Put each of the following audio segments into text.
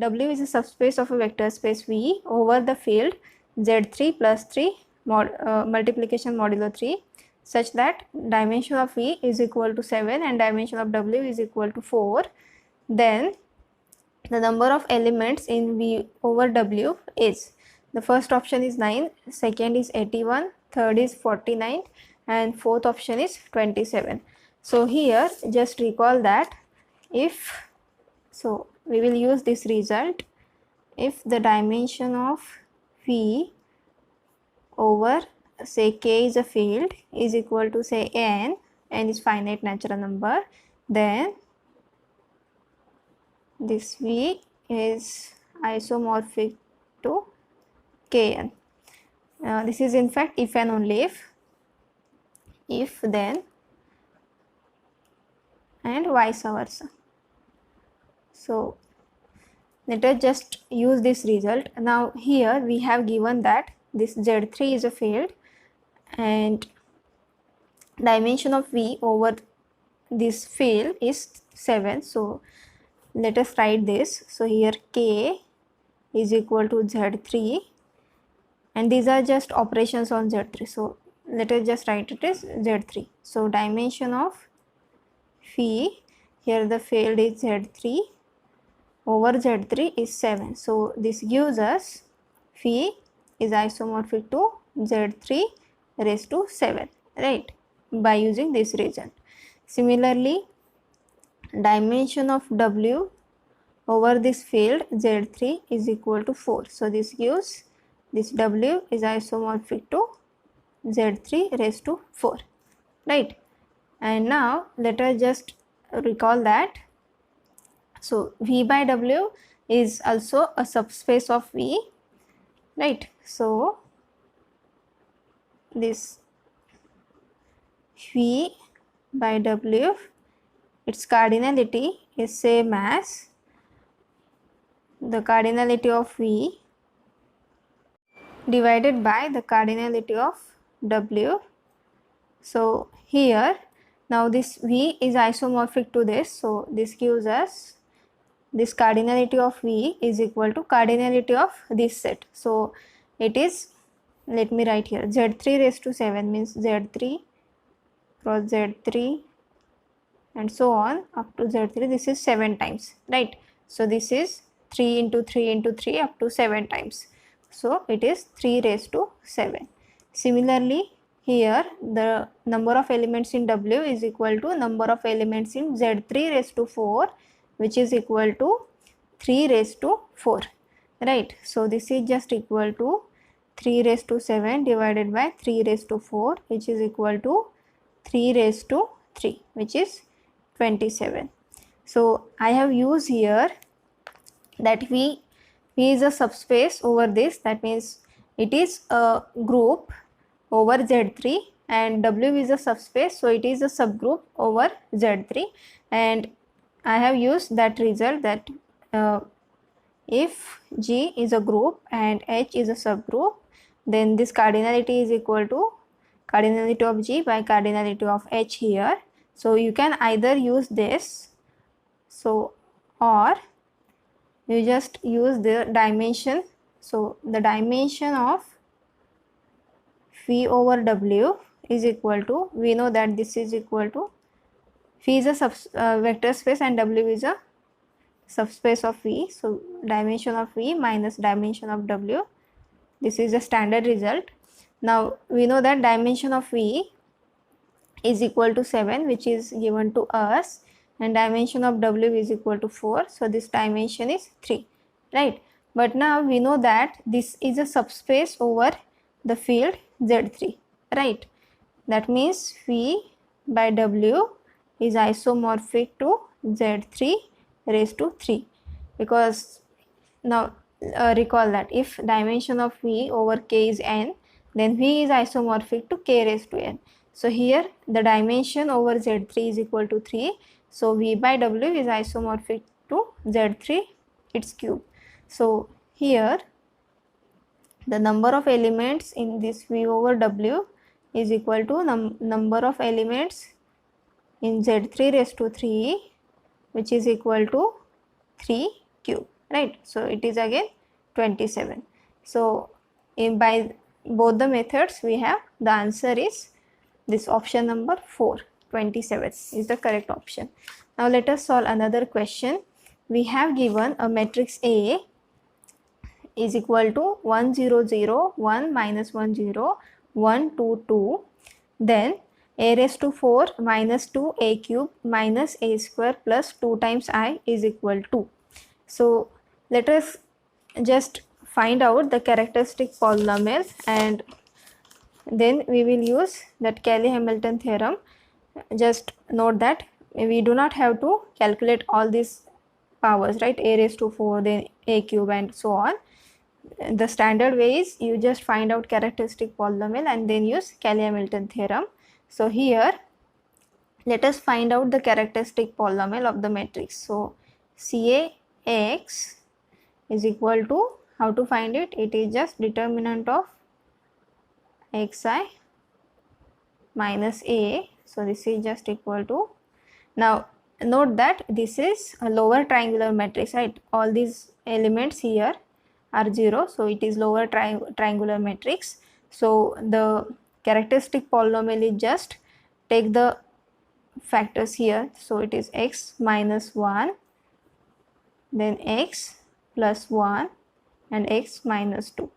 W is a subspace of a vector space V over the field Z3 plus 3 multiplication modulo 3 such that dimension of V is equal to 7 and dimension of W is equal to 4, then the number of elements in V over W is, the first option is 9, second is 81, third is 49 and fourth option is 27. So here just recall that if, so we will use this result, if the dimension of V over say K is a field is equal to say n is finite natural number, then this V is isomorphic to Kn. This is in fact if and only if then and vice versa. So let us just use this result. Now here we have given that this Z3 is a field and dimension of V over this field is 7. So let us write this. So here K is equal to Z3 and these are just operations on Z3. So let us just write it as Z3. So dimension of phi, here the field is Z3 over Z3 is 7. So this gives us phi is isomorphic to Z3 raised to 7, right, by using this result. Similarly, dimension of W over this field Z3 is equal to 4. So this gives this W is isomorphic to Z3 raised to 4, right. And now let us just recall that, so V by W is also a subspace of V, right. So this V by W, its cardinality is same as the cardinality of V divided by the cardinality of W. So here now this V is isomorphic to this, so this gives us this cardinality of V is equal to cardinality of this set. So it is, let me write here, Z3 raised to 7 means Z3 cross Z3 and so on up to Z3. This is 7 times, right. So this is 3 into 3 into 3 up to 7 times. So it is 3 raised to 7. Similarly, here the number of elements in W is equal to number of elements in Z3 raised to 4, which is equal to 3 raised to 4, right. So this is just equal to 3 raised to 7 divided by 3 raised to 4, which is equal to 3 raised to 3, which is 27. So I have used here that V is a subspace over this, that means it is a group over Z3, and W is a subspace, so it is a subgroup over Z3, and I have used that result that if G is a group and H is a subgroup, then this cardinality is equal to cardinality of G by cardinality of H here. So you can either use this, so or you just use the dimension. So the dimension of phi over W is equal to, we know that this is equal to, phi is a vector space and W is a subspace of V. So dimension of V minus dimension of W. This is a standard result. Now we know that dimension of V is equal to 7, which is given to us, and dimension of W is equal to 4. So this dimension is 3, right. But now we know that this is a subspace over the field Z3, right. That means phi by W is isomorphic to Z3 raised to 3, because now recall that if dimension of V over K is n, then V is isomorphic to K raised to n. So here the dimension over Z3 is equal to 3, so V by W is isomorphic to Z3 its cube. So here the number of elements in this V over W is equal to number of elements in Z3 raised to 3, which is equal to 3 cube, right? So it is again 27. So by both the methods we have the answer is this option number 4, 27 is the correct option. Now let us solve another question. We have given a matrix A is equal to 1 0 0 1 minus 1 0 1 2 2, then a raised to 4 minus 2 a cube minus a square plus 2 times I is equal to. So let us just find out the characteristic polynomial, and then we will use that Cayley-Hamilton theorem. Just note that we do not have to calculate all these powers, right? A raised to 4, then a cube and so on. The standard way is you just find out characteristic polynomial and then use Cayley-Hamilton theorem. So here let us find out the characteristic polynomial of the matrix. So CAX is equal to, how to find it? It is just determinant of xi minus a. So this is just equal to, now note that this is a lower triangular matrix, right? All these elements here are 0, so it is lower triangular matrix. So the characteristic polynomial is just take the factors here, so it is x minus 1, then x plus 1 and x minus 2.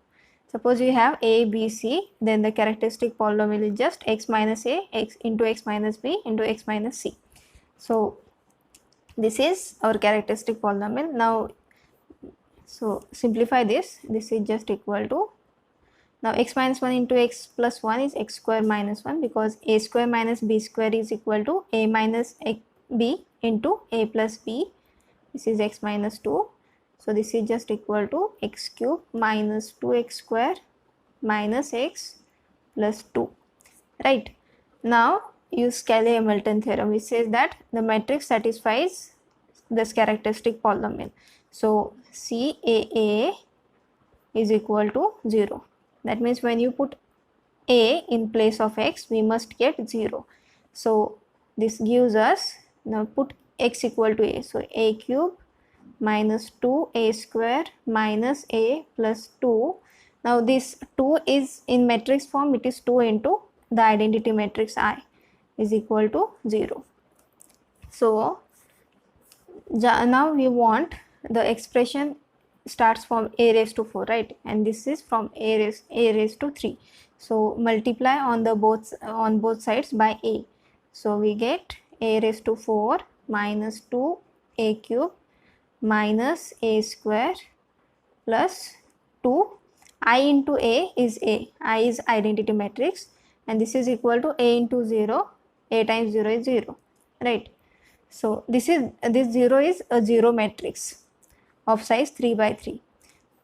Suppose you have a, b, c, then the characteristic polynomial is just x minus a, x into x minus b into x minus c. So this is our characteristic polynomial. Now so simplify this, this is just equal to, now x minus 1 into x plus 1 is x square minus 1, because a square minus b square is equal to a minus b into a plus b. This is x minus 2. So this is just equal to x cube minus 2x square minus x plus 2, right? Now use Cayley-Hamilton theorem, which says that the matrix satisfies this characteristic polynomial. So CAA is equal to 0. That means when you put a in place of x, we must get 0. So this gives us, now put x equal to a, so a cube minus 2a square minus a plus 2. Now this 2 is in matrix form, it is 2 into the identity matrix I is equal to 0. So now we want the expression starts from a raised to 4, right? And this is from a raised to 3. So multiply on both sides by a. So we get a raised to 4 minus 2 a cube minus a square plus 2. I into a is a. I is identity matrix, and this is equal to a into 0. A times 0 is 0, right? So this 0 is a 0 matrix of size 3 by 3.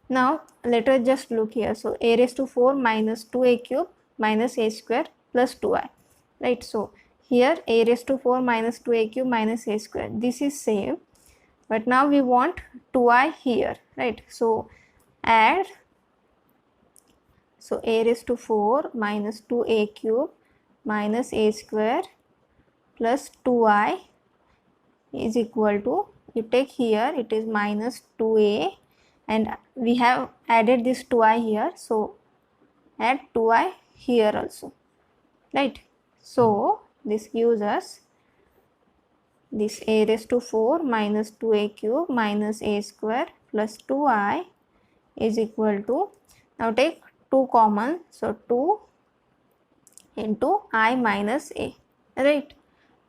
Now let us just look here. So a raised to 4 minus 2a cube minus a square plus 2i, right? So here a raised to 4 minus 2a cube minus a square, this is same, but now we want 2i here, right? So add, so a raised to 4 minus 2a cube minus a square plus 2i is equal to, you take here it is minus 2a, and we have added this 2i here, so add 2i here also, right? So this gives us this a raised to 4 minus 2a cube minus a square plus 2i is equal to, now take 2 common, so 2 into I minus a, right?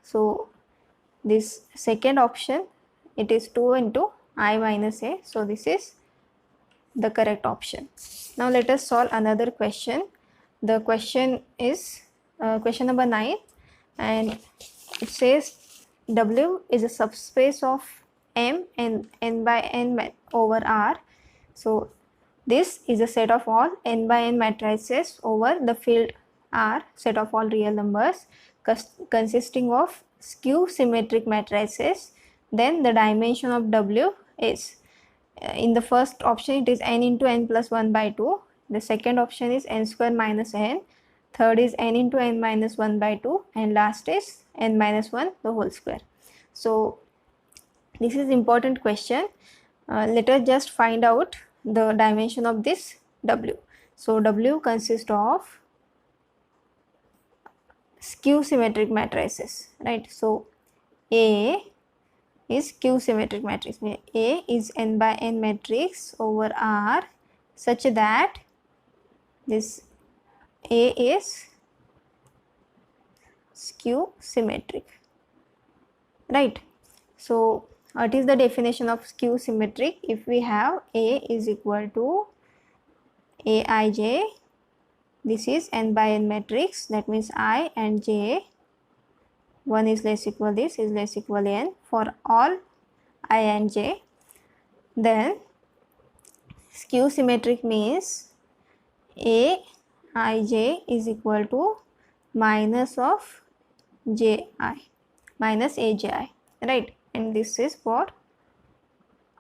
So this second option, it is 2 into I minus a, so this is the correct option. Now let us solve another question. The question is question number 9, and it says W is a subspace of M and n by n over R. So this is a set of all n by n matrices over the field R, set of all real numbers consisting of skew symmetric matrices. Then the dimension of W is, in the first option it is n into n plus 1 by 2, the second option is n square minus n, third is n into n minus 1 by 2, and last is n minus 1 the whole square. So this is important question. let us just find out the dimension of this W. So W consists of skew symmetric matrices, right? So A is skew symmetric matrix. A is n by n matrix over R such that this A is skew symmetric, right? So what is the definition of skew symmetric? If we have A is equal to Aij, this is n by n matrix, that means I and j, 1 is less equal this is less equal n for all I and j, then skew symmetric means Aij is equal to minus of ji minus Aj, right? And this is for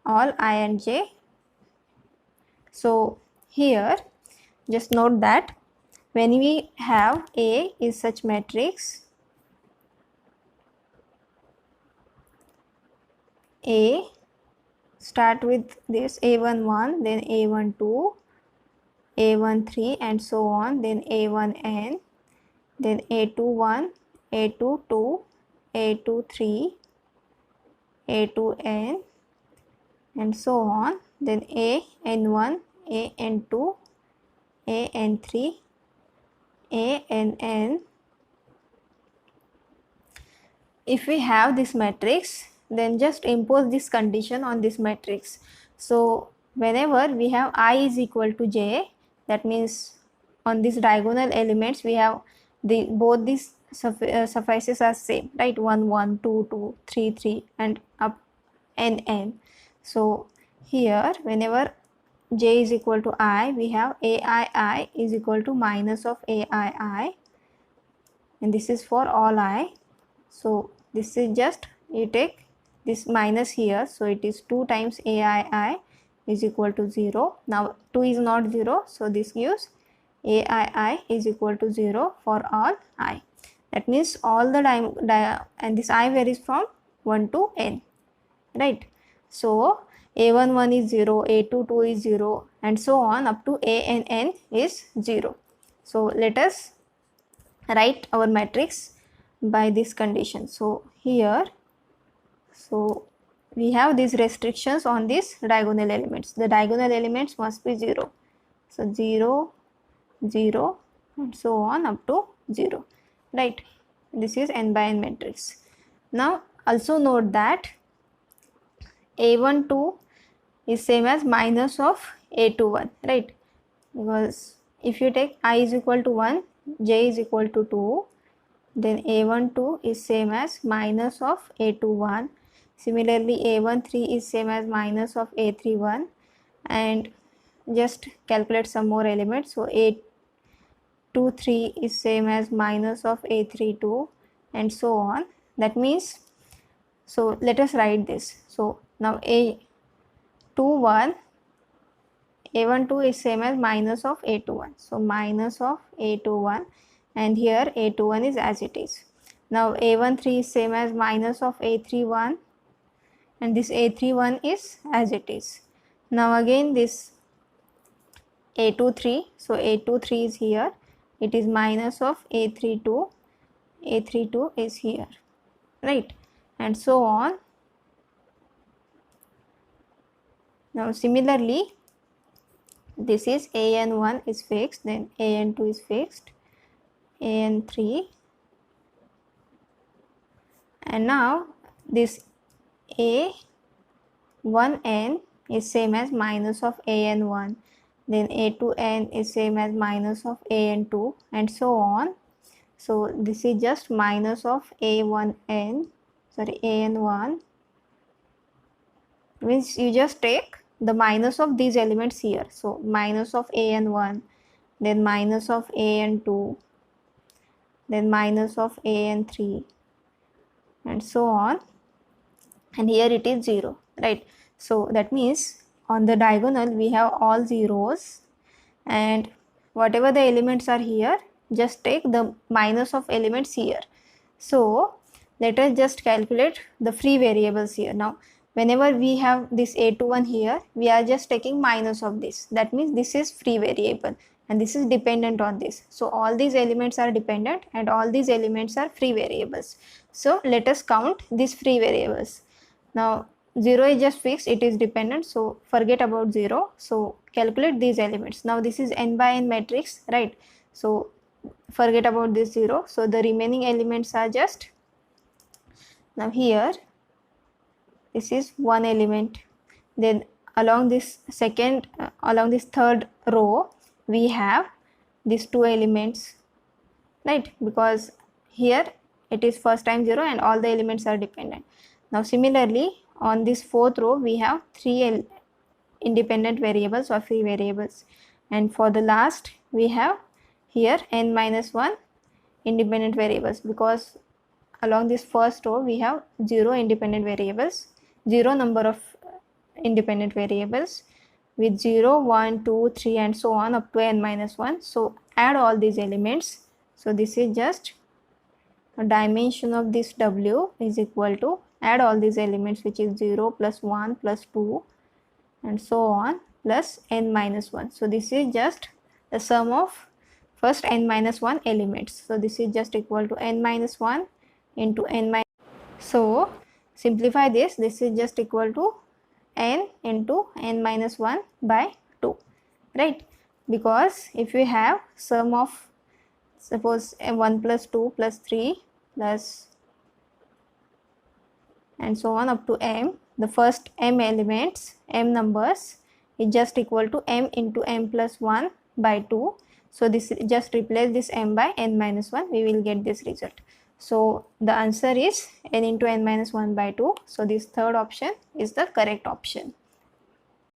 all I and j. So here just note that when we have A is such matrix, A start with this A11, then A12, A13 and so on, then A1n, then A21, A22, A23, A2n and so on, then AN1, AN2, AN3, ANN. If we have this matrix, then just impose this condition on this matrix. So whenever we have I is equal to j, that means on these diagonal elements we have both these suffices are same, right? 1 1 2 2 3 3 and up n. So here whenever j is equal to I, we have aii is equal to minus of aii, and this is for all I. So this is just, you take this minus here, so it is 2 times aii is equal to 0. Now 2 is not 0, so this gives aii is equal to 0 for all I. That means all the and this I varies from 1 to n, right? So a11 is 0, a22 is 0 and so on up to ann is 0. So let us write our matrix by this condition. So here, so we have these restrictions on these diagonal elements. The diagonal elements must be 0. So 0, 0 and so on up to 0, right? This is n by n matrix. Now also note that a12 is same as minus of a21, right? Because if you take I is equal to 1, j is equal to 2, then a12 is same as minus of a21. Similarly a13 is same as minus of a31, and just calculate some more elements. So a23 is same as minus of a32 and so on. That means, so let us write this. So now a12 is same as minus of a21, so minus of a21, and here a21 is as it is. Now a13 is same as minus of a31 and this a31 is as it is. Now again this a23, so a23 is here, it is minus of a32, a32 is here, right? And so on. Now similarly this is an1 is fixed, then an2 is fixed, an3, and now this a1n is same as minus of an1, then a2n is same as minus of an2 and so on. So this is just minus of an1, means you just take the minus of these elements here. So minus of an1, then minus of an2, then minus of an3 and so on, and here it is 0, right? So that means on the diagonal we have all zeros, and whatever the elements are here, just take the minus of elements here. So let us just calculate the free variables here. Now whenever we have this a21 here, we are just taking minus of this. That means this is free variable and this is dependent on this. So all these elements are dependent and all these elements are free variables. So let us count these free variables. Now 0 is just fixed, it is dependent, so forget about 0. So calculate these elements. Now this is n by n matrix, right? So forget about this 0. So the remaining elements are just, now here this is one element, then along this third row we have these two elements, right? Because here it is first time 0 and all the elements are dependent. Now similarly on this fourth row we have three independent variables or free variables, and for the last we have here n minus 1 independent variables, because along this first row we have 0 independent variables, 0 number of independent variables with 0, 1, 2, 3 and so on up to n minus 1. So add all these elements. So this is just a dimension of this W is equal to, add all these elements, which is 0 plus 1 plus 2 and so on plus n minus 1. So this is just the sum of first n minus 1 elements. So this is just equal to n minus 1 into n minus. So simplify this, this is just equal to n into n minus 1 by 2, right? Because if we have sum of, suppose 1 plus 2 plus 3 plus and so on up to m, the first m elements, m numbers is just equal to m into m plus 1 by 2. So this just replace this m by n minus 1, we will get this result. So the answer is n into n minus 1 by 2. So this third option is the correct option.